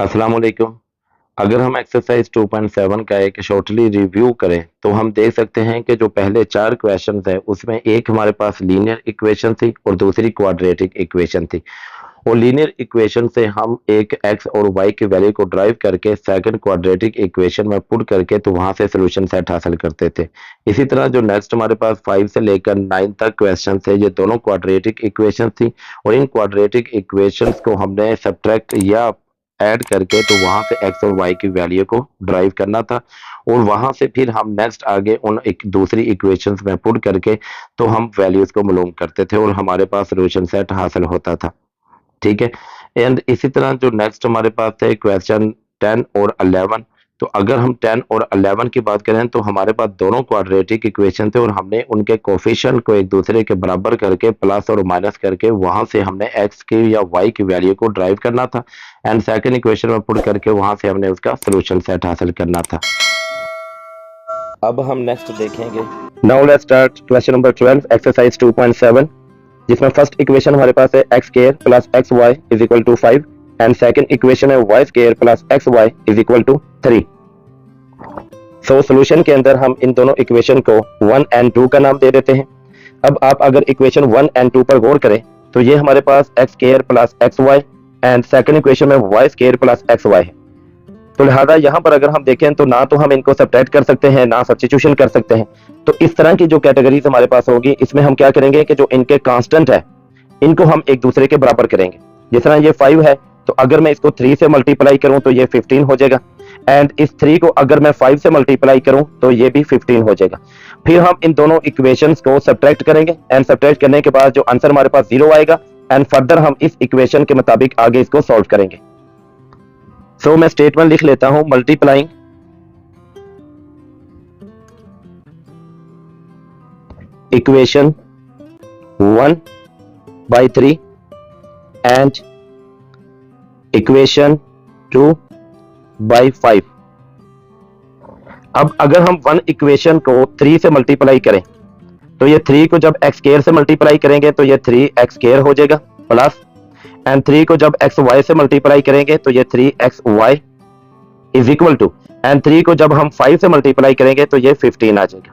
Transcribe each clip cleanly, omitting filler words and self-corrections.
अस्सलाम वालेकुम। अगर हम एक्सरसाइज 2.7 का एक शॉर्टली रिव्यू करें तो हम देख सकते हैं कि जो पहले चार क्वेश्चंस है उसमें एक हमारे पास लीनियर इक्वेशन थी और दूसरी क्वाड्रेटिक इक्वेशन थी। और लीनियर इक्वेशन से हम एक एक्स और वाई की वैल्यू को ड्राइव करके सेकंड क्वाड्रेटिक इक्वेशन में पुट करके तो वहां से सोल्यूशन सेट हासिल करते थे। इसी तरह जो नेक्स्ट हमारे पास 5 से लेकर 9 तक क्वेश्चन थे ये दोनों क्वाड्रेटिक इक्वेशन थी। और इन क्वाड्रेटिक इक्वेशंस को हमने सब्ट्रैक्ट या ऐड करके तो वहां से एक्स और वाई की वैल्यू को ड्राइव करना था। और वहां से फिर हम नेक्स्ट आगे उन एक दूसरी इक्वेशंस में पुट करके तो हम वैल्यूज को मालूम करते थे और हमारे पास सोल्यूशन सेट हासिल होता था। ठीक है। एंड इसी तरह जो नेक्स्ट हमारे पास है क्वेश्चन 10 और 11। तो अगर हम 10 और 11 की बात करें तो हमारे पास दोनों क्वाड्रेटिक इक्वेशन थे और हमने उनके कोफिशिएंट को एक दूसरे के बराबर करके प्लस और माइनस करके वहां से हमने एक्स की या वाई की वैल्यू को ड्राइव करना था। एंड सेकंड इक्वेशन में पुट करके वहां से हमने उसका सोल्यूशन सेट हासिल करना था। अब हम नेक्स्ट देखेंगे। Now let's start question number 12 exercise 2.7, जिसमें फर्स्ट इक्वेशन हमारे पास है x square plus x y is equal to 5 and second equation है y square plus x y is equal to 3। So solution के अंदर हम इन दोनों इक्वेशन को 1 एंड 2 का नाम दे देते हैं। अब आप अगर इक्वेशन 1 एंड 2 पर गौर करें तो ये हमारे पास x square plus x y and second equation में y square plus x y है। तो लिहाजा यहाँ पर अगर हम देखें तो ना तो हम इनको सब्ट्रैक्ट कर सकते हैं ना सब्स्टिट्यूशन कर सकते हैं। तो इस तरह की जो कैटेगरीज हमारे पास होगी इसमें हम क्या करेंगे कि जो इनके कांस्टेंट है इनको हम एक दूसरे के बराबर करेंगे। जिस तरह ये 5 है तो अगर मैं इसको 3 से मल्टीप्लाई करूं तो ये 15 हो जाएगा। एंड इस 3 को अगर मैं 5 से मल्टीप्लाई करूं तो ये भी 15 हो जाएगा। फिर हम इन दोनों इक्वेशंस को सब्ट्रैक्ट करेंगे एंड सब्ट्रैक्ट करने के बाद जो आंसर हमारे पास 0 आएगा एंड फर्दर हम इस इक्वेशन के मुताबिक आगे इसको सॉल्व करेंगे। सो मैं स्टेटमेंट लिख लेता हूं multiplying equation 1 by 3 and equation 2 by 5। अब अगर हम 1 इक्वेशन को 3 से मल्टीप्लाई करें तो ये 3 को जब एक्स स्क्वायर से मल्टीप्लाई करेंगे तो ये 3x स्क्वायर हो जाएगा प्लस एंड 3 को जब एक्स वाई से मल्टीप्लाई करेंगे तो ये 3xy is equal to and 3 को जब हम 5 से मल्टीप्लाई करेंगे तो ये 15 आ जाएगा।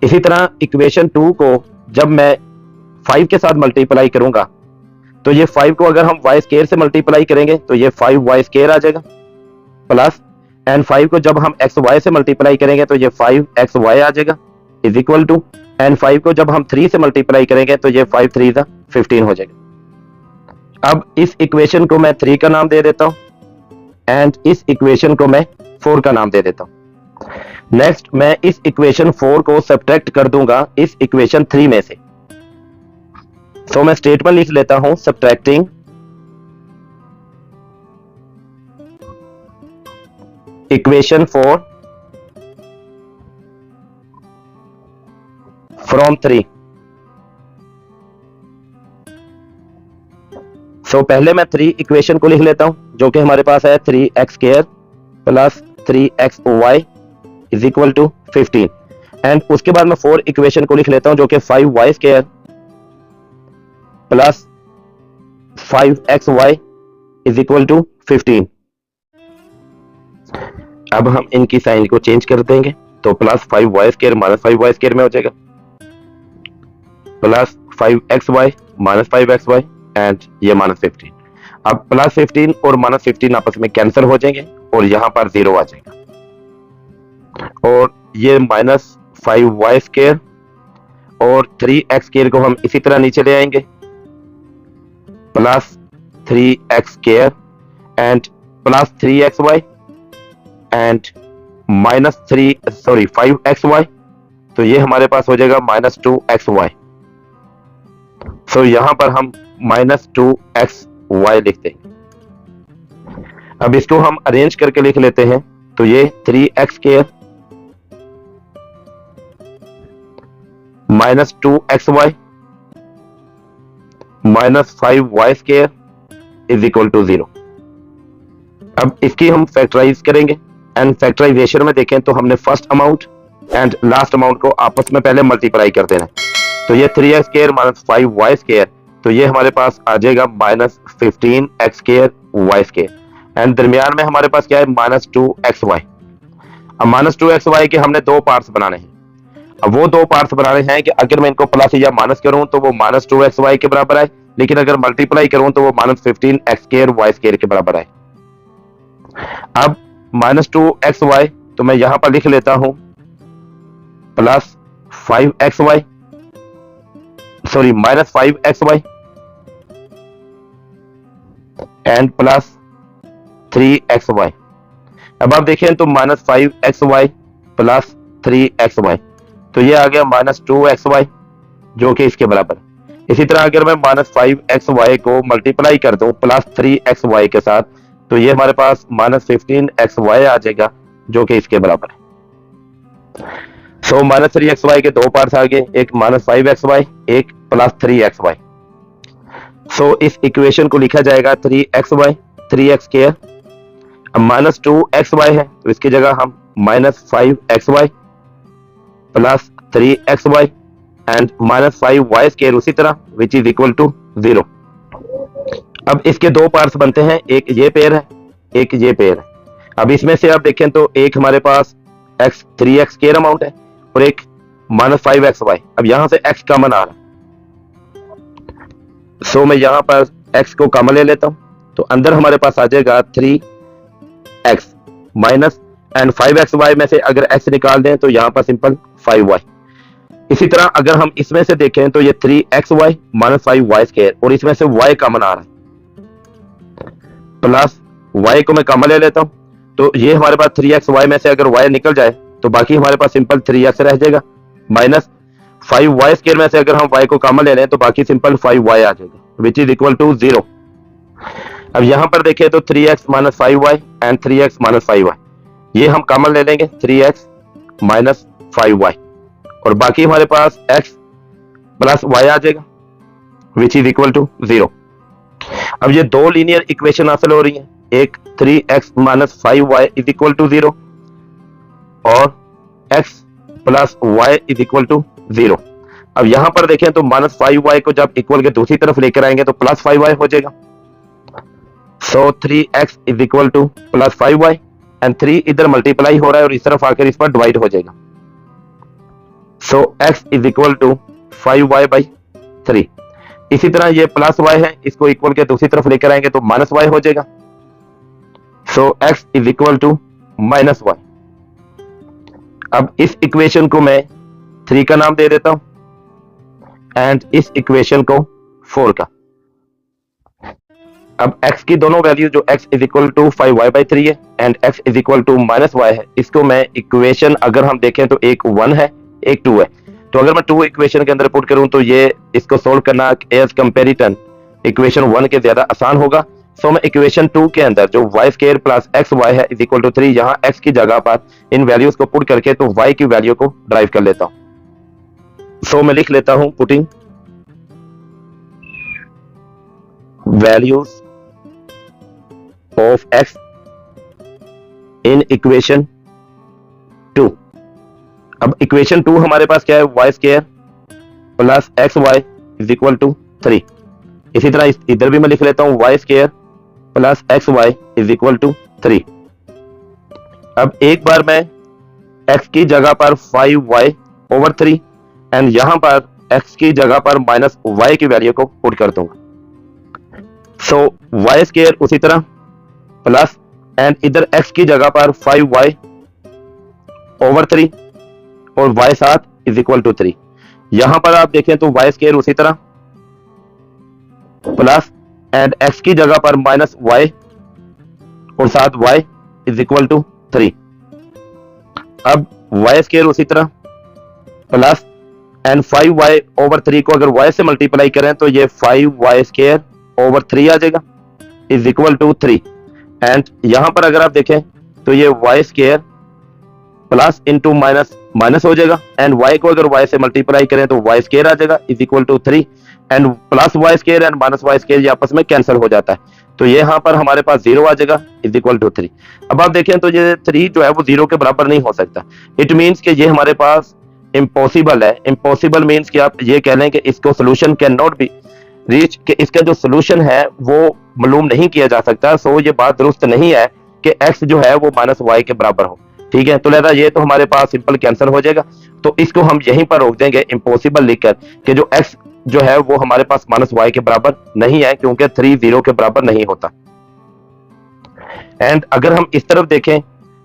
इसी तरह इक्वेशन 2 को जब मैं 5 के साथ मल्टीप्लाई करूंगा तो ये 5 को अगर हम y स्क्वायर से मल्टीप्लाई करेंगे तो ये 5y स्क्वायर आ जाएगा प्लस एंड 5 को जब हम xy से मल्टीप्लाई करेंगे तो ये 5xy आ जाएगा इज इक्वल टू एंड 5 को जब हम 3 से मल्टीप्लाई करेंगे तो ये 5 3 15 हो जाएगा। अब इस इक्वेशन को मैं 3 का नाम दे देता हूं एंड इस इक्वेशन को मैं 4 का नाम दे देता हूं। नेक्स्ट मैं इस इक्वेशन 4 को सब्ट्रैक्ट कर दूंगा इस इक्वेशन 3 में से। तो मैं स्टेटमेंट लिख लेता हूं सब्ट्रैक्टिंग इक्वेशन 4 फ्रॉम 3। सो पहले मैं 3 इक्वेशन को लिख लेता हूं जो कि हमारे पास है 3x square plus 3xy is equal to 15 and उसके बाद मैं 4 इक्वेशन को लिख लेता हूं जो कि 5y square plus 5xy is equal to 15। अब हम इनकी साइन को चेंज कर देंगे तो plus 5y square minus 5y square में हो जाएगा plus 5xy minus 5xy and ये माइनस 15। अब प्लस 15 और माइनस 15 आपस में कैंसिल हो जाएंगे और यहां पर 0 आ जाएगा और ये माइनस 5y स्क्वायर और 3x स्क्वायर को हम इसी तरह नीचे ले आएंगे plus 3x square and plus 3xy and minus 5xy तो ये हमारे पास हो जाएगा माइनस 2xy। सो यहां पर हम माइनस 2xy लिखते हैं। अब इसको हम अरेंज करके लिख लेते हैं तो ये 3x square minus 2xy minus 5y square is equal to 0। अब इसकी हम फैक्टराइज करेंगे एंड फैक्टराइजेशन में देखें तो हमने first amount and last amount को आपस में पहले मल्टीप्लाई कर देना। तो ये 3x square minus 5y square तो ये हमारे पास आ जाएगा minus 15x square y square and दरमियान में हमारे पास क्या है, -2xy। अब -2xy के हमने दो पार्ट्स बनाने हैं। अब वो दो पार्ट्स बनाने हैं कि अगर मैं इनको प्लस या माइनस करूं तो वो -2xy के बराबर आए, लेकिन अगर मल्टीप्लाई करूं तो वो -15x² के बराबर आए। अब -2xy तो मैं यहां पर लिख लेता हूं +5xy, sorry -5xy and +3xy। अब आप देखें तो -5xy + 3xy, तो ये आ गया -2xy जो कि इसके बराबर। इसी तरह अगर मैं -5xy को मल्टीप्लाई कर दूं +3xy के साथ, तो ये हमारे पास -15xy आ जाएगा जो कि इसके बराबर है। सो -3xy के दो पार्ट्स आ गए, एक -5xy, एक +3xy। सो इस इक्वेशन को लिखा जाएगा 3xy 3x²। अब -2xy है तो इसकी जगह हम -5xy + 3xy एंड -5y² उसी तरह विच इज इक्वल टू 0। अब इसके दो पार्ट्स बनते हैं, एक ये पेयर है, एक ये पेयर है। अब इसमें से आप देखें तो एक हमारे पास 3x² अमाउंट है और एक -5xy। अब यहां से x कॉमन आ रहा है, सो मैं यहां पर x को कॉमन ले लेता हूं, तो अंदर हमारे पास आ जाएगा 3x माइनस एंड 5xy में से अगर x निकाल दें तो यहां पर सिंपल 5y। इसी तरह अगर हम इसमें से देखें तो ये 3xy - 5y² और इसमें से y कॉमन आ रहा है, प्लस y को मैं कॉमन ले लेता हूं, तो ये हमारे पास 3xy में से अगर y निकल जाए तो बाकी हमारे पास सिंपल 3x रह जाएगा, माइनस 5y² में से अगर हम y को कॉमन ले लें तो बाकी सिंपल 5y आ जाएगा विच इज इक्वल टू 0। अब यहां पर देखें तो 3x - 5y and 3x - 5y, ये हम कॉमन ले लेंगे 3x - 5y और बाकी हमारे पास x + y आ जाएगा विच इज इक्वल टू 0। अब ये दो लीनियर इक्वेशन हासिल हो रही हैं, एक 3x - 5y is equal to 0 और x + y is equal to 0। अब यहां पर देखें तो -5y को जब इक्वल के दूसरी तरफ लेकर आएंगे तो +5y हो जाएगा। So 3x is equal to +5y and 3 इधर मल्टीप्लाई हो रहा है और इस तरफ आकर इस पर डिवाइड हो जाएगा। So x is equal to 5y/3। इसी तरह ये +y है, इसको इक्वल के दूसरी तरफ लेकर आएंगे तो -y हो जाएगा। So x is equal to -y। अब इस इक्वेशन को मैं 3 का नाम दे देता हूं एंड इस इक्वेशन को 4 का। अब x की दोनों वैल्यू जो x is equal to 5y/3 है and x is equal to -y है, इसको मैं इक्वेशन अगर हम देखें तो एक 1 है एक 2 है, तो अगर मैं 2 इक्वेशन के अंदर पुट करूं तो ये इसको सोल्व करना एज कंपेरिजन इक्वेशन 1 के ज्यादा आसान होगा। सो मैं इक्वेशन 2 के अंदर जो y² + xy है इज इक्वल टू 3, यहां x की जगह पर इन वैल्यूज को पुट करके तो y की वैल्यू को ड्राइव कर लेता हूं। सो मैं लिख लेता हूं putting values of x in equation 2। अब इक्वेशन 2 हमारे पास क्या है, y² + xy is equal to 3। इसी तरह इधर भी मैं लिख लेता हूं y² + xy is equal to 3। अब एक बार मैं x की जगह पर 5y/3 एंड यहां पर x की जगह पर -y की वैल्यू को पुट कर दूंगा। सो y² उसी तरह प्लस एंड इधर x की जगह पर 5y/3 और y साथ इज इक्वल टू 3। यहां पर आप देखें तो y² उसी तरह प्लस एंड x की जगह पर -y और साथ y इज इक्वल टू 3। अब y² उसी तरह प्लस एंड 5y/3 को अगर y से मल्टीप्लाई करें तो ये 5y²/3 आ जाएगा इज इक्वल टू 3। एंड यहां पर अगर आप देखें तो ये y² प्लस इंटू माइनस हो जाएगा एंड y को अगर y से मल्टीप्लाई करें तो y² आ जाएगा is equal to 3 and +y² and -y² ये आपस में कैंसिल हो जाता है, तो यहां पर हमारे पास 0 आ जाएगा इज इक्वल टू 3। अब आप देखें तो ये 3 जो है वो 0 के बराबर नहीं हो सकता। इट मीन्स कि ये हमारे पास इम्पॉसिबल है। इम्पॉसिबल मीन्स कि आप ये कह लें कि इसको solution can not be reach कि इसका जो सोल्यूशन है वो मालूम नहीं किया जा सकता। सो ये बात दुरुस्त नहीं है कि x जो है वो माइनस वाई के बराबर हो। ठीक है, तो लिहाजा ये तो हमारे पास सिंपल कैंसिल हो जाएगा, तो इसको हम यहीं पर रोक देंगे इम्पॉसिबल लिखकर कि जो x जो है वो हमारे पास माइनस वाई के बराबर नहीं है, क्योंकि 3 0 के बराबर नहीं होता। एंड अगर हम इस तरफ देखें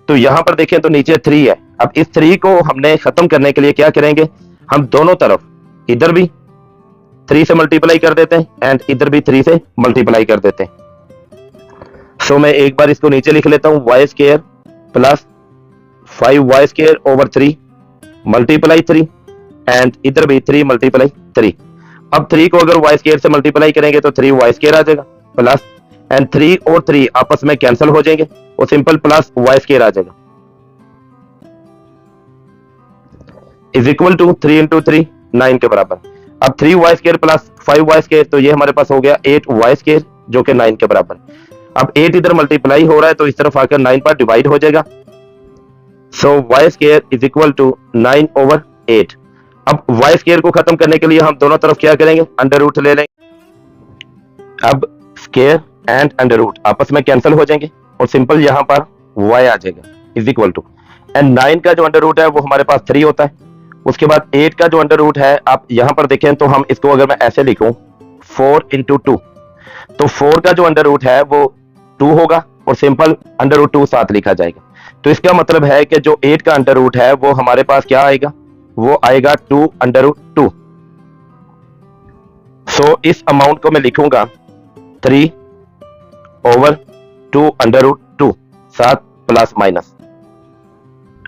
तो यहां पर देखें तो नीचे 3 है। अब इस 3 को हमने खत्म करने के लिए क्या करेंगे, हम दोनों तरफ इधर भी 3 से मल्टीप्लाई कर देते हैं एंड इधर भी 3 से मल्टीप्लाई कर देते हैं। सो मैं एक बार इसको नीचे लिख लेता हूं, Y square plus 5y square over 3 multiply 3 and इधर भी 3 मल्टीप्लाई 3। अब 3 को अगर y स्क्वायर से मल्टीप्लाई करेंगे तो 3y स्क्वायर आ जाएगा प्लस एंड 3 और 3 आपस में कैंसिल हो जाएंगे और सिंपल प्लस y स्क्वायर आ जाएगा इज इक्वल टू 3 इंटू 3 9 के बराबर। अब 3y square plus 5y square तो ये हमारे पास हो गया 8y स्क्वायर जो कि 9 के बराबर। अब 8 इधर मल्टीप्लाई हो रहा है तो इस तरफ आकर 9 पर डिवाइड हो जाएगा। So y square is equal to 9 over 8। अब y स्क्वायर को खत्म करने के लिए हम दोनों तरफ क्या करेंगे, अंडर रूट ले लेंगे। अब स्क्वायर एंड अंडर रूट आपस में कैंसिल हो जाएंगे और सिंपल यहां पर y आ जाएगा इज इक्वल टू एंड 9 का जो अंडर रूट है वो हमारे पास 3 होता है। उसके बाद 8 का जो अंडर रूट है आप यहां पर देखें तो हम इसको अगर मैं ऐसे लिखूं 4 इंटू 2 तो 4 का जो अंडर रूट है वो 2 होगा और सिंपल अंडर रूट 2 साथ लिखा जाएगा। तो इसका मतलब है कि जो 8 का अंडर रूट है वो हमारे पास क्या आएगा, वो आएगा 2 अंडर रूट 2। सो इस अमाउंट को मैं लिखूंगा 3 ओवर 2 अंडर रूट 2 साथ प्लस माइनस।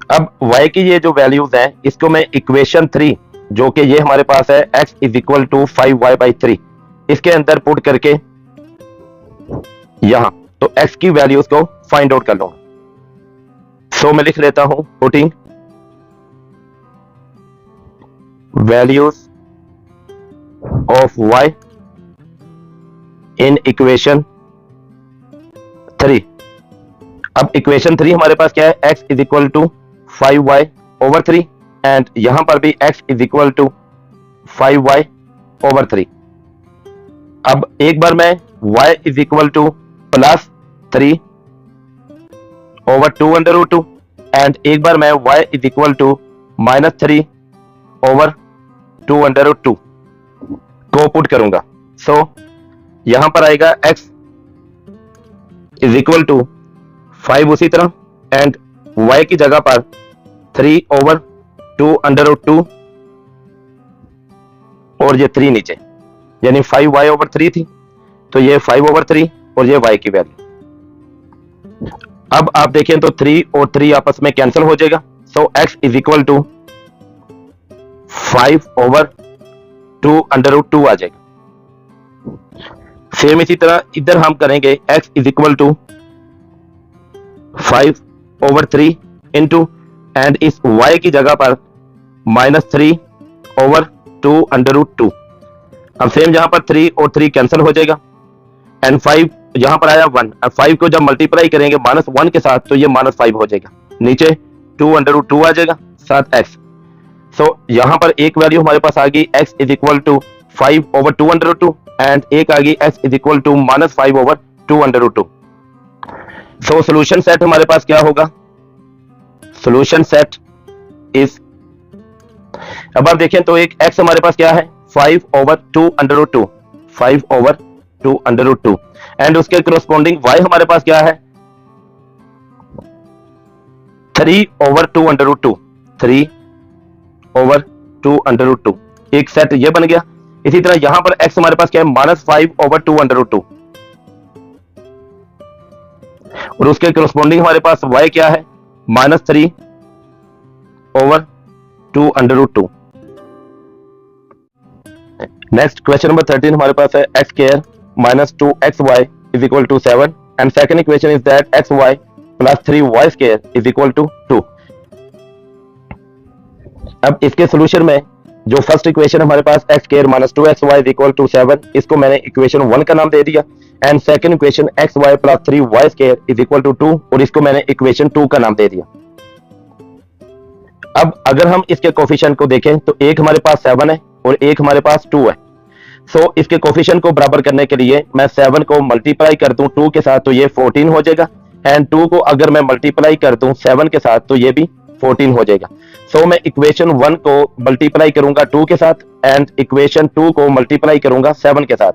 अब y की ये जो वैल्यूज हैं इसको मैं इक्वेशन 3 जो कि ये हमारे पास है x is equal to 5y by 3 इसके अंदर पुट करके यहां तो x की वैल्यूज को फाइंड आउट कर लूंगा। सो मैं लिख लेता हूं putting values of y in equation 3। अब इक्वेशन 3 हमारे पास क्या है, x is equal to 5y over 3 and यहां पर भी x is equal to 5y over 3। अब एक बार मैं y is equal to plus 3 over 2 under root 2 and एक बार मैं y is equal to minus 3 over 2 under root 2 को पुट करूंगा। सो यहां पर आएगा x इज इक्वल टू 5 उसी तरह एंड y की जगह पर 3 ओवर 2 अंडर रूट 2 और ये 3 नीचे यानी 5y ओवर 3 थी तो ये 5 ओवर 3 और ये y की वैल्यू। अब आप देखें तो 3 और 3 आपस में कैंसिल हो जाएगा। So x is equal to 5 over 2 under root 2 आ जाएगा। सेम इसी तरह इधर हम करेंगे x is equal to 5 over 3 into and इस y की जगह पर माइनस 3 ओवर 2 अंडर रूट 2। अब सेम यहां पर 3 और 3 कैंसिल हो जाएगा एंड 5 यहां पर आया 1 और 5 को जब मल्टीप्लाई करेंगे माइनस 1 के साथ तो ये माइनस 5 हो जाएगा, नीचे 2 अंडर रूट 2 आ जाएगा साथ x। सो यहां पर एक वैल्यू हमारे पास आ गई x is equal to 5 over 2 under root 2 and एक आ गई x is equal to minus 5 over 2 under root 2। So solution set हमारे पास क्या होगा, सोल्यूशन सेट इज, अब आप देखें तो एक x हमारे पास क्या है 5 over 2 under root 2 5 over 2 under root 2 and उसके करस्पॉन्डिंग y हमारे पास क्या है 3 over 2 under root 2 3 over 2 under root 2। एक सेट ये बन गया। इसी तरह यहां पर x हमारे पास क्या है माइनस 5 ओवर 2 अंडर रूट 2 और उसके करस्पॉन्डिंग हमारे पास y क्या है minus 3 over 2 under root 2। Next question number 13 हमारे पास है x square minus 2xy is equal to 7 and second equation is that xy plus 3y square is equal to 2। अब इसके सोल्यूशन में जो फर्स्ट इक्वेशन हमारे पास x square minus 2xy is equal to 7 इसको मैंने इक्वेशन 1 का नाम दे दिया and second equation xy plus 3y square is equal to 2 और इसको मैंने इक्वेशन 2 का नाम दे दिया। अब अगर हम इसके कोफिशिएंट को देखें तो एक हमारे पास 7 है और एक हमारे पास 2 है। सो इसके कोफिशिएंट को बराबर करने के लिए मैं 7 को मल्टीप्लाई कर दूं 2 के साथ तो ये 14 हो जाएगा, एंड 2 को अगर मैं मल्टीप्लाई कर दूं 7 के साथ तो ये भी 14 हो जाएगा। सो मैं इक्वेशन 1 को मल्टीप्लाई करूंगा 2 के साथ एंड इक्वेशन 2 को मल्टीप्लाई करूंगा 7 के साथ।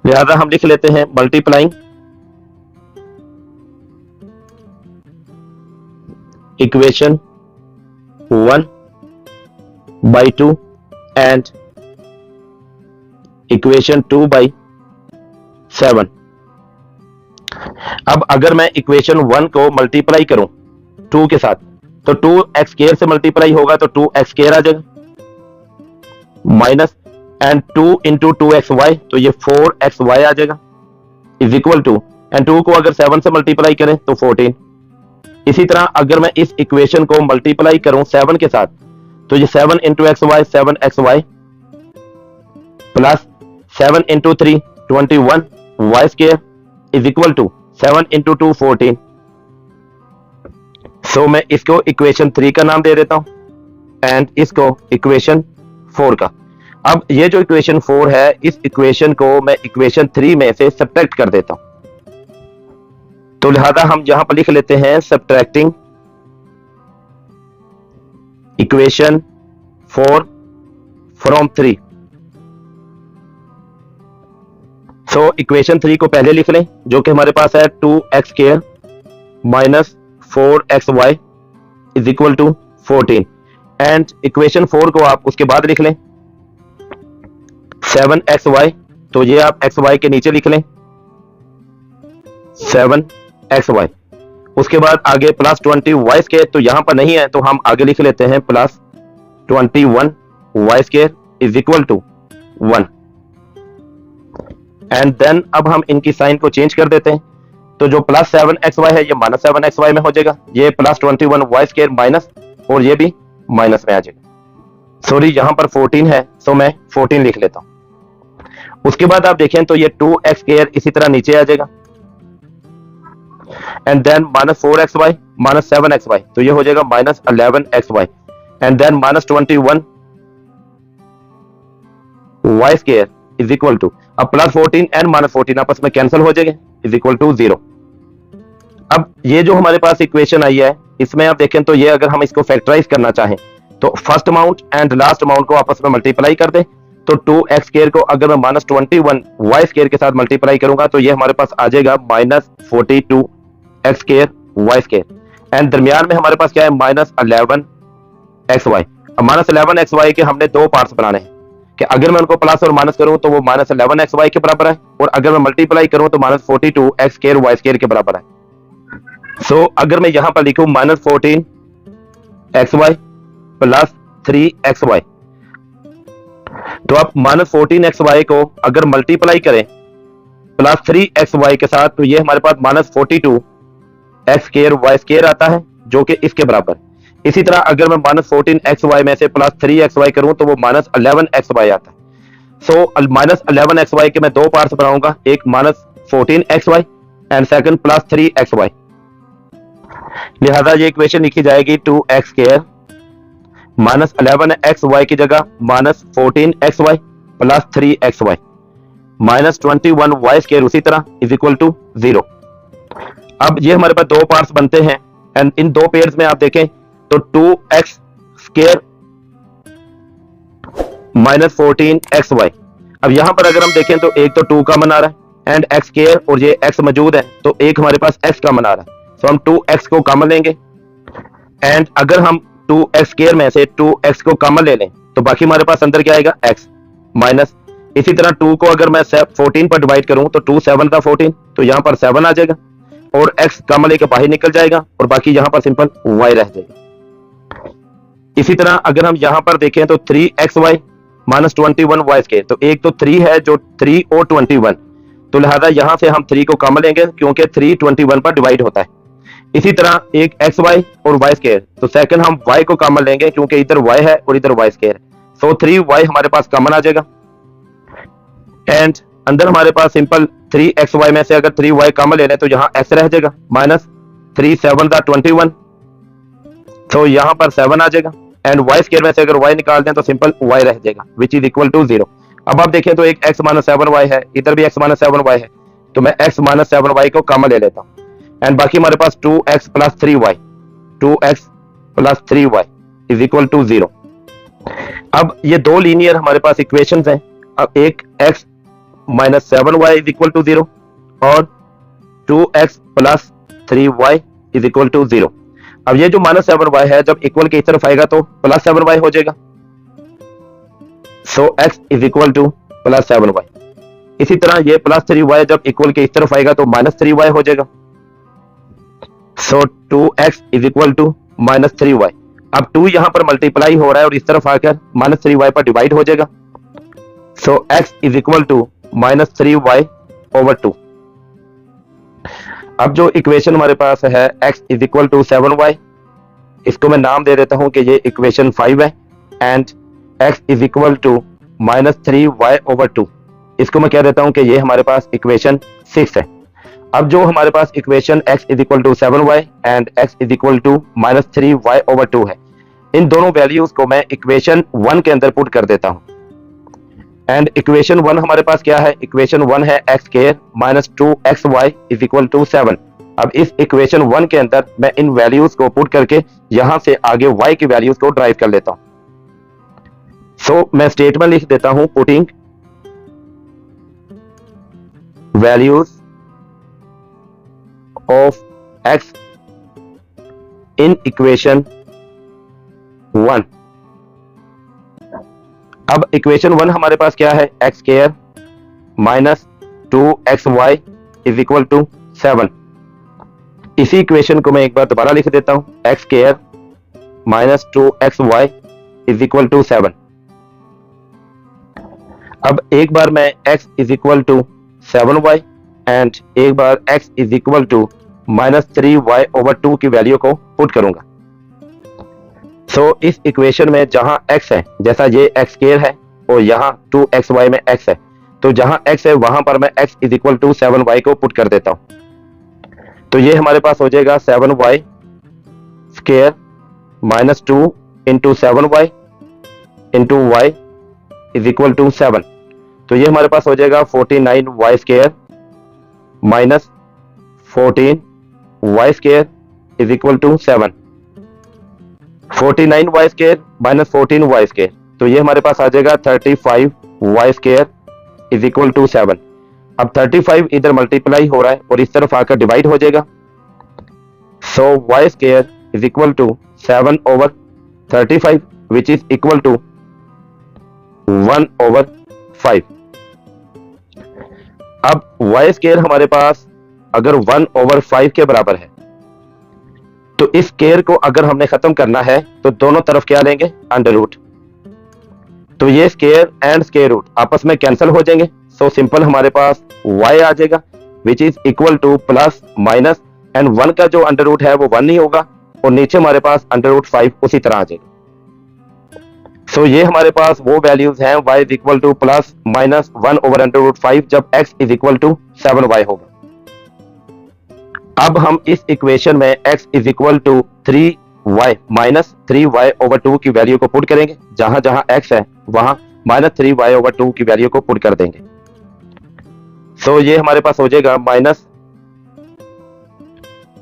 लिहाजा हम लिख लेते हैं multiplying equation 1 by 2 and equation 2 by 7। अब अगर मैं इक्वेशन 1 को मल्टीप्लाई करूं 2 के साथ तो 2x स्क्वायर से मल्टीप्लाई होगा तो 2x स्क्वायर आ जाएगा माइनस एंड 2 इंटू 2xy तो ये 4xy आ जाएगा इज इक्वल टू, एंड 2 को अगर 7 से मल्टीप्लाई करें तो 14। इसी तरह अगर मैं इस इक्वेशन को मल्टीप्लाई करूं 7 के साथ तो ये 7 into xy 7xy plus 7 into 3 21 y square is equal to 7 into 2 14। So मैं इसको इक्वेशन 3 का नाम दे देता हूं एंड इसको इक्वेशन 4 का। अब ये जो इक्वेशन 4 है इस इक्वेशन को मैं इक्वेशन 3 में से सब्ट्रैक्ट कर देता हूं, तो लिहाजा हम यहां पर लिख लेते हैं subtracting equation 4 from 3। So equation 3 को पहले लिख लें जो कि हमारे पास है 2x square minus 4xy is equal to 14, and equation 4 को आप उसके बाद लिख लें 7xy, तो ये आप xy के नीचे लिख लें 7xy। उसके बाद आगे प्लस 20y स्क्वायर, तो यहां पर नहीं है तो हम आगे लिख लेते हैं plus 21y square is equal to 1, and then अब हम इनकी साइन को चेंज कर देते हैं, तो जो प्लस 7xy है ये माइनस 7xy में हो जाएगा, ये प्लस 21y स्क्वायर माइनस और ये भी माइनस में आ जाएगा। सॉरी यहां पर 14 है सो मैं 14 लिख लेता हूं। उसके बाद आप देखें तो ये 2x स्क्वायर इसी तरह नीचे आ जाएगा and then minus 4xy minus 7xy, तो ये हो जाएगा minus 11xy, and then minus 21y square is equal to, अब प्लस 14 एंड माइनस 14 आपस में कैंसिल हो जाएंगे इज इक्वल टू 0। अब ये जो हमारे पास इक्वेशन आई है इसमें आप देखें तो ये अगर हम इसको फैक्टराइज करना चाहें तो first amount and last amount को आपस में मल्टीप्लाई कर दें, तो 2x स्क्वायर को अगर मैं माइनस 21y स्क्वायर के साथ मल्टीप्लाई करूंगा तो ये हमारे पास आ जाएगा minus 42x square y square, and दरमियान में हमारे पास क्या है माइनस 11xy। अब माइनस 11xy के हमने दो पार्ट्स बनाने हैं कि अगर मैं उनको प्लस और माइनस करूं तो वो माइनस 11xy के बराबर है, और अगर मैं मल्टीप्लाई करूं तो minus 42x square y square के बराबर है। सो अगर मैं यहां पर लिखूं माइनस 14xy प्लस 3xy, तो आप माइनस 14xy को अगर मल्टीप्लाई करें प्लस 3xy के साथ तो ये हमारे पास minus 42x square y square आता है जो कि इसके बराबर। इसी तरह अगर मैं माइनस 14xy में से प्लस 3xy करूं तो वो माइनस 11xy आता है। सो माइनस 11xy के मैं दो पार्ट्स बनाऊंगा, एक minus 14xy and second plus 3xy। लिहाजा ये इक्वेशन लिखी जाएगी 2x स्क्वायर माइनस 11xy की जगह minus 14xy plus 3xy minus 21y square उसी तरह इज इक्वल टू 0। अब ये हमारे पास दो पार्ट्स बनते हैं एंड इन दो पेयर्स में आप देखें तो 2x स्क्वायर माइनस 14xy। अब यहां पर अगर हम देखें तो एक तो 2 कॉमन आ रहा है एंड x स्क्वायर और ये x मौजूद है तो एक हमारे पास x कॉमन आ रहा है, तो हम 2x को कॉमन लेंगे, एंड अगर हम 2x स्क्वायर में से 2x को कॉमन ले लें तो बाकी हमारे पास अंदर क्या आएगा x माइनस। इसी तरह 2 को अगर मैं 14 पर डिवाइड करूं तो 2 7 का 14, तो यहां पर 7 आ जाएगा और x कॉमन लेके बाहर निकल जाएगा और बाकी यहां पर सिंपल y रह जाएगा। इसी तरह अगर हम यहां पर देखें तो 3xy माइनस 21y स्क्वायर, तो एक तो 3 है जो 3 और 21, तो लिहाजा यहां से हम 3 को कॉमन लेंगे क्योंकि 3 21 पर डिवाइड होता है। इसी तरह एक xy और y स्क्वायर, तो सेकंड हम y को कॉमन लेंगे क्योंकि इधर y है और इधर y स्क्वायर, सो 3y हमारे पास कॉमन आ जाएगा, एंड अंदर हमारे पास सिंपल 3xy में से अगर 3y कॉमन ले लें तो यहाँ x रह जाएगा माइनस 3 7 का 21, तो यहाँ पर 7 आ जाएगा, एंड y स्क्वायर में से अगर y निकाल दें तो सिंपल y रह जाएगा विच इज इक्वल टू 0। अब आप देखें तो एक x माइनस 7y है, इधर भी x माइनस 7y है, तो मैं x माइनस 7y को कॉमन ले लेता हूं, एंड बाकी हमारे पास 2x plus 3y, 2x plus 3y is equal to 0। अब ये दो लीनियर हमारे पास इक्वेशंस हैं। अब एक x minus 7y is equal to 0 और 2x plus 3y is equal to 0। अब ये जो माइनस 7y है जब इक्वल की तरफ आएगा तो प्लस 7y हो जाएगा, so x is equal to plus 7y। इसी तरह ये प्लस 3y जब इक्वल के इस तरफ आएगा तो माइनस 3y हो जाएगा, so 2x is equal to minus 3y। अब 2 यहां पर मल्टीप्लाई हो रहा है और इस तरफ आकर माइनस 3y पर डिवाइड हो जाएगा, so x is equal to minus 3y over 2। अब जो इक्वेशन हमारे पास है x is equal to 7y, इसको मैं नाम दे देता हूं कि ये इक्वेशन 5 है, and x is equal to minus 3y over 2, इसको मैं कह देता हूं कि ये हमारे पास इक्वेशन 6 है। अब जो हमारे पास equation x is equal to 7y and x is equal to minus 3y over 2 है, इन दोनों वैल्यूज को मैं इक्वेशन 1 के अंदर पुट कर देता हूं, एंड इक्वेशन 1 हमारे पास क्या है, इक्वेशन 1 है x square minus 2xy is equal to 7। अब इस इक्वेशन 1 के अंदर मैं इन वैल्यूज को पुट करके यहां से आगे y की वैल्यूज को ड्राइव कर लेता हूं। सो मैं स्टेटमेंट लिख देता हूं, putting values of x in equation 1। अब इक्वेशन 1 हमारे पास क्या है, x square minus 2xy is equal to 7। इसी इक्वेशन को मैं एक बार दोबारा लिख देता हूं, x square minus 2xy is equal to 7। अब एक बार मैं x is equal to 7y and एक बार x is equal to minus 3y over 2 की वैल्यू को पुट करूंगा। सो इस इक्वेशन में जहां x है, जैसा ये x स्क्वायर है और यहां 2xy में x है, तो जहां x है वहां पर मैं x is equal to 7y को पुट कर देता हूं, तो ये हमारे पास हो जाएगा 7y square minus 2 into 7y into y is equal to 7, तो ये हमारे पास हो जाएगा 49y square minus 14y square is equal to 7। 49y square minus 14y square, तो ये हमारे पास आ जाएगा 35y square is equal to 7। अब 35 इधर मल्टीप्लाई हो रहा है और इस तरफ आकर डिवाइड हो जाएगा, so y square is equal to 7 over 35 which is equal to 1 over 5। अब y स्क्वायर हमारे पास अगर 1 ओवर 5 के बराबर है, तो इस स्क्वायर को अगर हमने खत्म करना है तो दोनों तरफ क्या लेंगे, अंडर रूट, तो ये स्क्वायर एंड स्क्वायर रूट आपस में कैंसिल हो जाएंगे, सो सिंपल हमारे पास y आ जाएगा विच is equal to plus minus, and 1 का जो अंडर रूट है वो 1 नहीं होगा और नीचे हमारे पास अंडर रूट 5 उसी तरह आ जाएगा। सो ये हमारे पास वो वैल्यूज हैं, y is equal to plus minus 1 over under root 5 जब x is equal to 7y होगा। अब हम इस इक्वेशन में x is equal to 3y minus 3y over 2 की वैल्यू को पुट करेंगे, जहां जहां x है वहां माइनस 3y ओवर 2 की वैल्यू को पुट कर देंगे, सो ये हमारे पास हो जाएगा minus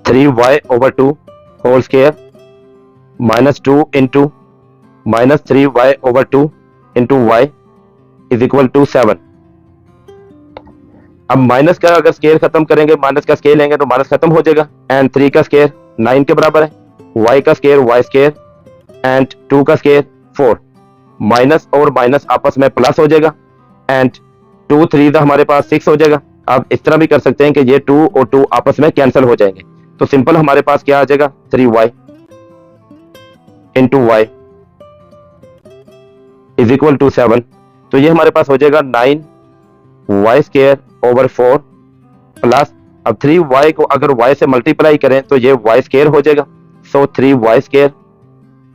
3y over 2 whole square minus 2 into minus 3y over 2 into y is equal to 7। अब माइनस का अगर स्केयर खत्म करेंगे, माइनस का स्केयर लेंगे तो माइनस खत्म हो जाएगा, एंड 3 का स्केयर 9 के बराबर है, y का स्केयर y स्केयर एंड 2 का स्केयर 4, माइनस और माइनस आपस में प्लस हो जाएगा, एंड 2 3 हमारे पास 6 हो जाएगा। आप इस तरह भी कर सकते हैं कि ये 2 और 2 आपस में कैंसिल हो जाएंगे, तो सिंपल हमारे पास क्या आ जाएगा, 3y into y is equal to 7, तो ये हमारे पास हो जाएगा 9y स्क्वायर ओवर 4 प्लस, अब 3y को अगर y से मल्टीप्लाई करें तो ये y स्क्वायर हो जाएगा, so 3y square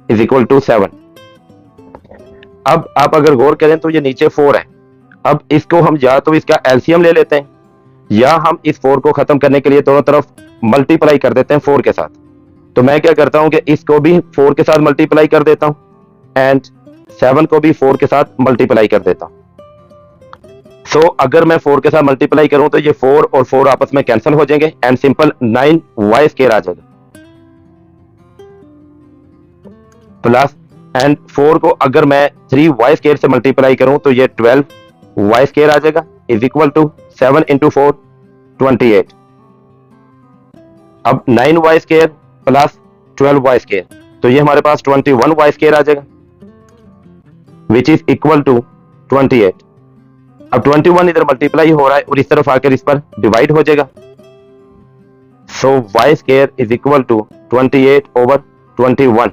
is equal to 7। अब आप अगर गौर करें तो ये नीचे 4 है, अब इसको हम या तो इसका एलसीएम ले लेते हैं या हम इस 4 को खत्म करने के लिए दोनों तरफ मल्टीप्लाई कर देते हैं 4 के साथ। तो मैं क्या करता हूं कि इसको भी 4 के साथ मल्टीप्लाई कर देता हूं एंड 7 को भी 4 के साथ मल्टीप्लाई कर देता हूं, सो अगर मैं 4 के साथ मल्टीप्लाई करूं तो ये 4 और 4 आपस में कैंसिल हो जाएंगे एंड सिंपल 9y² आ जाएगा प्लस एंड 4 को अगर मैं 3y² से मल्टीप्लाई करूं तो ये 12y² आ जाएगा इज इक्वल टू 7 इंटू 4 28। अब 9y² प्लस 12y² तो ये हमारे पास 21y² आ जाएगा विच इज इक्वल टू 28। अब 21 इधर मल्टीप्लाई हो रहा है और इस तरफ आकर इस पर डिवाइड हो जाएगा सो y² इज इक्वल टू 28/21।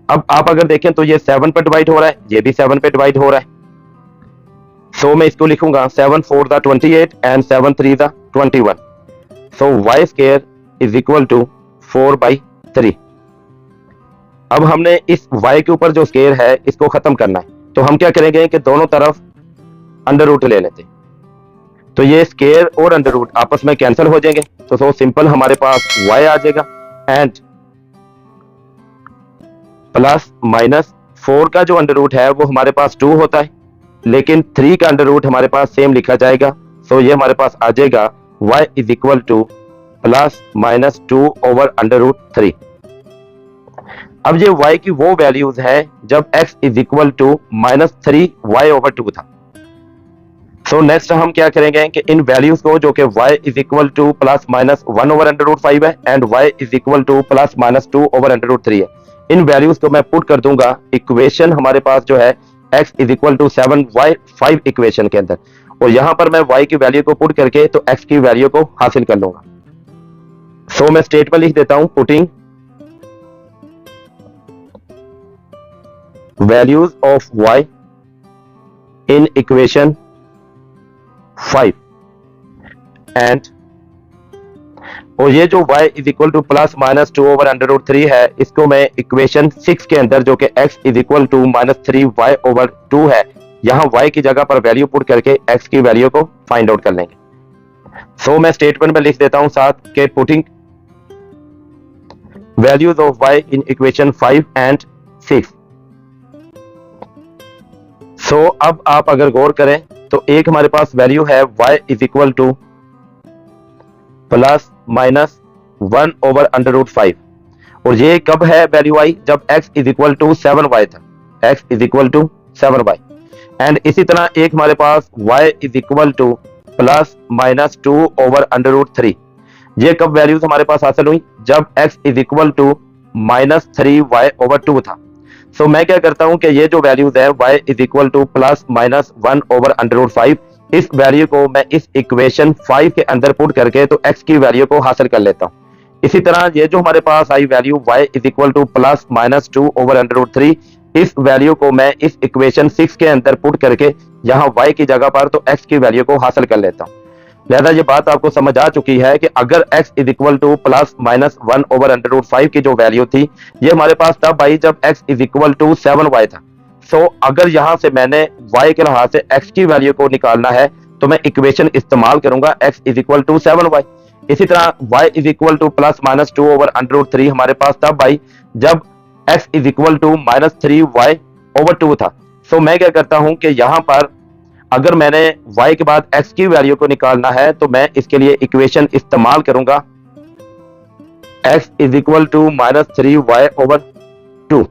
अब आप अगर देखें तो ये 7 पर डिवाइड हो रहा है, ये भी 7 पे डिवाइड हो रहा है। सो मैं इसको लिखूंगा 7 4 दा 28 एंड 7 3 दा 21। सो y² इज इक्वल टू 4/3। अब हमने इस y के ऊपर जो स्केयर है इसको खत्म करना है, तो हम क्या करेंगे कि दोनों तरफ अंडर रूट ले लेते, तो ये स्केयर और अंडर रूट आपस में कैंसिल हो जाएंगे, तो सो सिंपल हमारे पास y आ जाएगा एंड प्लस माइनस 4 का जो अंडर रूट है वो हमारे पास 2 होता है, लेकिन 3 का अंडर रूट हमारे पास सेम लिखा जाएगा, सो ये हमारे पास आ जाएगा y is equal to plus minus 2/√3। अब ये y की वो वैल्यूज है जब x is equal to -3y/2 था। सो नेक्स्ट हम क्या करेंगे कि इन वैल्यूज को जो कि y is equal to plus minus 1/√5 है and y is equal to plus minus 2/√3 है, इन वैल्यूज को मैं पुट कर दूंगा इक्वेशन हमारे पास जो है x is equal to 7y5 equation के अंदर, और यहां पर मैं y की वैल्यू को पुट करके तो x की वैल्यू को हासिल कर लूंगा। सो मैं स्टेटमेंट लिख देता हूं putting values of y in equation 5 and, और ये जो y is equal to plus minus 2/√3 है इसको मैं इक्वेशन 6 के अंदर जो कि x is equal to -3y/2 है, यहां y की जगह पर वैल्यू पुट करके x की वैल्यू को फाइंड आउट कर लेंगे। सो मैं स्टेटमेंट में लिख देता हूं साथ के putting values of y in equation 5 and 6। सो अब आप अगर गौर करें तो एक हमारे पास वैल्यू है y is equal to plus minus 1/√5, और ये कब है वैल्यू आई जब x is equal to 7y था, x is equal to 7y। And इसी तरह एक हमारे पास y is equal to plus minus 2/√3, ये कब वैल्यूज हमारे पास हासिल हुई जब x is equal to -3y/2 था। सो मैं क्या करता हूं कि ये जो वैल्यूज है y is equal to plus minus 1/√5, इस वैल्यू को मैं इस इक्वेशन 5 के अंदर पुट करके तो x की वैल्यू को हासिल कर लेता हूं। इसी तरह ये जो हमारे पास आई value y is equal to plus minus 2/√3, इस वैल्यू को मैं इस इक्वेशन 6 के अंदर पुट करके यहाँ y की जगह पर तो x की वैल्यू को हासिल कर लेता हूँ। लिहाजा ये बात आपको समझ आ चुकी है कि अगर x is equal to plus minus 1/√5 की जो वैल्यू थी ये हमारे पास तब आई जब x is equal to 7y था। सो अगर यहां से मैंने y के लिहाज से x की वैल्यू को निकालना है तो मैं इक्वेशन इस्तेमाल करूंगा x is equal to 7y। इसी तरह y is equal to plus minus 2/√3 हमारे पास तब आई जब x is equal to -3y/2 था। सो मैं क्या करता हूं कि यहां पर अगर मैंने y के बाद x की वैल्यू को निकालना है तो मैं इसके लिए इक्वेशन इस्तेमाल करूंगा x is equal to -3y/2।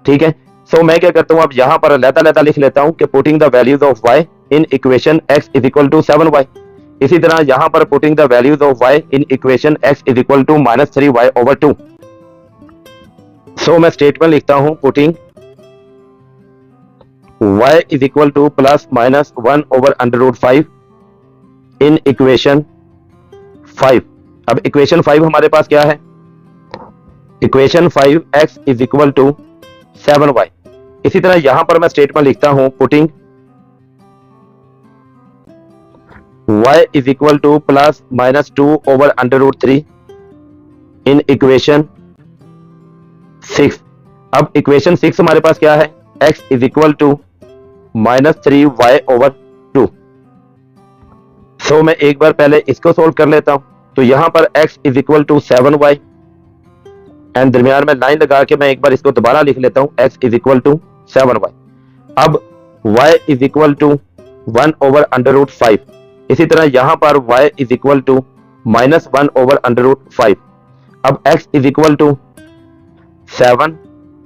ठीक है, सो मैं क्या करता हूं अब यहां पर अलग-अलग लिख लेता हूं कि putting the values of y in equation x is equal to 7y। इसी तरह यहां पर putting the values of y in equation x is equal to -3y/2। So मैं स्टेटमेंट लिखता हूं putting y is equal to plus minus 1/√5 in equation 5। अब equation 5 हमारे पास क्या है, equation 5 x is equal to 7y। इसी तरह यहां पर मैं स्टेटमेंट लिखता हूं putting y is equal to plus minus 2/√3 in equation 6। अब इक्वेशन 6 हमारे पास क्या है, x is equal to -3y/2। So मैं एक बार पहले इसको सोल्व कर लेता हूं, तो यहां पर x is equal to 7y and दरमियान में लाइन लगा के मैं एक बार इसको दोबारा लिख लेता हूं x is equal to 7y। अब y इज इक्वल टू 1/√5। इसी तरह यहां पर y इज इक्वल टू -1/√5। अब x is equal to 7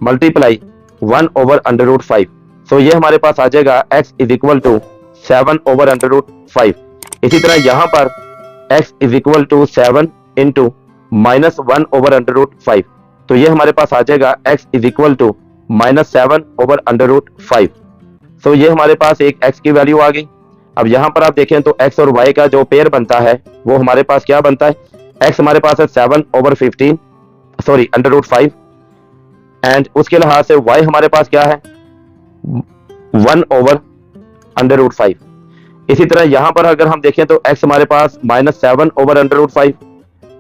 multiply 1/√5। So ये हमारे पास आ जाएगा x इज इक्वल टू 7/√5। इसी तरह यहां पर x is equal to 7 into -1/√5। तो ये हमारे पास आ जाएगा x is equal to -7/√5। So ये हमारे पास एक x की वैल्यू आ गई। अब यहां पर आप देखें तो x और y का जो पेयर बनता है वो हमारे पास क्या बनता है, x हमारे पास है 7/15 सॉरी √5 एंड उसके लिहाज से y हमारे पास क्या है 1/√5। इसी तरह यहां पर अगर हम देखें तो x हमारे पास -7/√5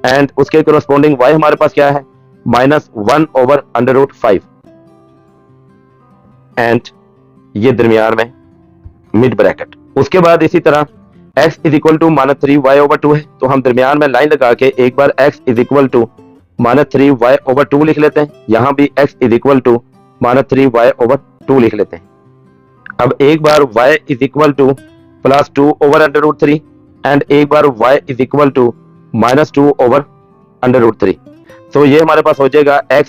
एंड उसके कोरस्पॉन्डिंग y हमारे पास क्या है -1/√5 एंड ये दरमियान में मिड ब्रैकेट। उसके बाद इसी तरह x is equal to -3y/2 है, तो हम दरमियान में लाइन लगा के एक बार x is equal to -3y/2 लिख लेते हैं। यहां भी x is equal to -3y/2 लिख लेते हैं। अब एक बार y is equal to +2/√3 and एक बार y इज इक्वल टू -2/√3। तो ये हमारे पास हो जाएगा x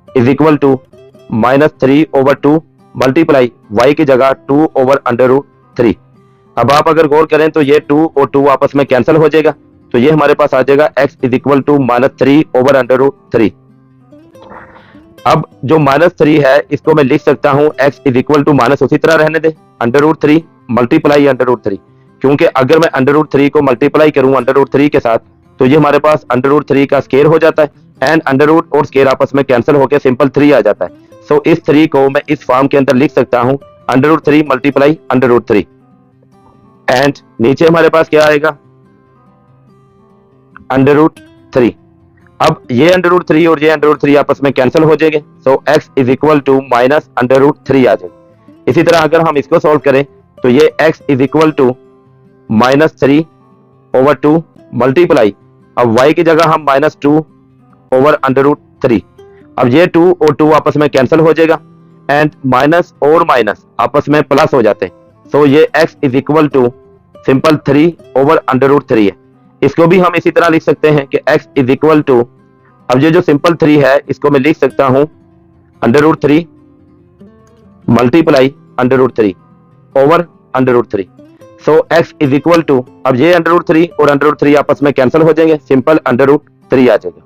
is equal to -3/2 multiply y की जगह 2/√3। अब आप अगर गौर करें तो ये 2 और 2 आपस में कैंसिल हो जाएगा, तो ये हमारे पास आ जाएगा x इज इक्वल टू -3/√3। अब जो -3 है इसको मैं लिख सकता हूं x is equal to minus उसी तरह रहने दे √3 मल्टीप्लाई √3, क्योंकि अगर मैं √3 को मल्टीप्लाई करूं √3 के साथ तो ये हमारे पास √3 का स्केयर हो जाता है एंड अंडर और स्केयर आपस में कैंसिल होकर सिंपल 3 आ जाता है। सो इस 3 को मैं इस फॉर्म के अंदर लिख सकता हूं √3 मल्टीप्लाई √3 एंड नीचे हमारे पास क्या आएगा √3। अब ये √3 और ये √3 आपस में कैंसिल हो जाएंगे, सो x इज इक्वल टू -√3 आ जाएगा। इसी तरह अगर हम इसको सॉल्व करें तो ये x is equal to -3/2 multiply, अब y की जगह हम -2/√3। अब ये 2 और 2 आपस में कैंसिल हो जाएगा एंड माइनस और माइनस आपस में प्लस हो जाते हैं, सो ये x is equal to simple 3/√3 है। इसको भी हम इसी तरह लिख सकते हैं कि x इज इक्वल टू, अब ये जो सिंपल 3 है इसको मैं लिख सकता हूं √3 multiply √3/√3। So x is equal to, अब ये √3 और √3 आपस में कैंसिल हो जाएंगे, सिंपल √3 आ जाएगा।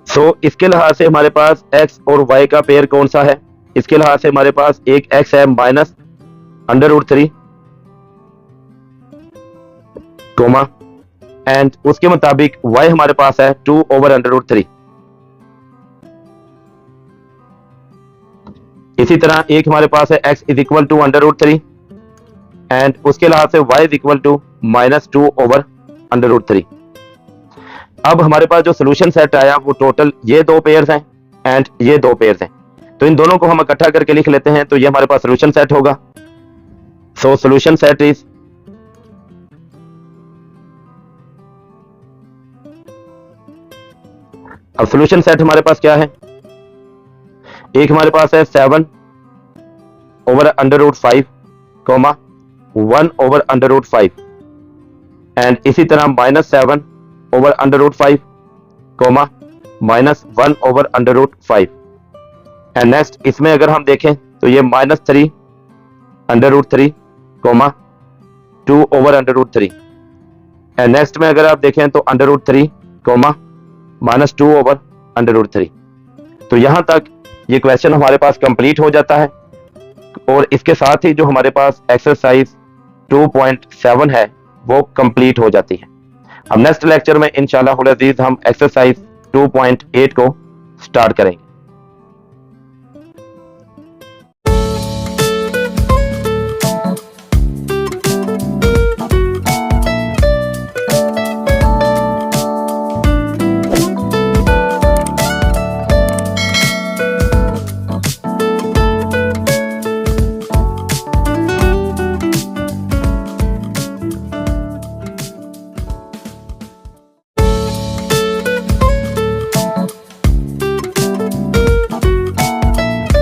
सो इसके लिहाज से हमारे पास x और y का पेयर कौन सा है, इसके लिहाज से हमारे पास एक x है -√3 कोमा एंड उसके मुताबिक y हमारे पास है 2/√3। इसी तरह एक हमारे पास है x is equal to √3 and उसके लिहाज से y इज इक्वल टू -2/√3। अब हमारे पास जो सोल्यूशन सेट आया वो टोटल ये 2 पेयर्स हैं एंड ये 2 पेयर्स हैं, तो इन दोनों को हम इकट्ठा करके लिख लेते हैं, तो ये हमारे पास सोल्यूशन सेट होगा। सो सोल्यूशन सेट इज अब सोल्यूशन सेट हमारे पास क्या है, एक हमारे पास है 7/√5 कोमा 1/√5 एंड इसी तरह -7/√5 कोमा -1/√5 एंड नेक्स्ट इसमें अगर हम देखें तो ये -3/√3 कोमा 2/√3 एंड नेक्स्ट में अगर आप देखें तो √3 कोमा -2/√3। तो यहां तक ये क्वेश्चन हमारे पास कंप्लीट हो जाता है और इसके साथ ही जो हमारे पास एक्सरसाइज 2.7 है वो कंप्लीट हो जाती है। अब नेक्स्ट लेक्चर में इंशाल्लाह हम एक्सरसाइज 2.8 को स्टार्ट करेंगे।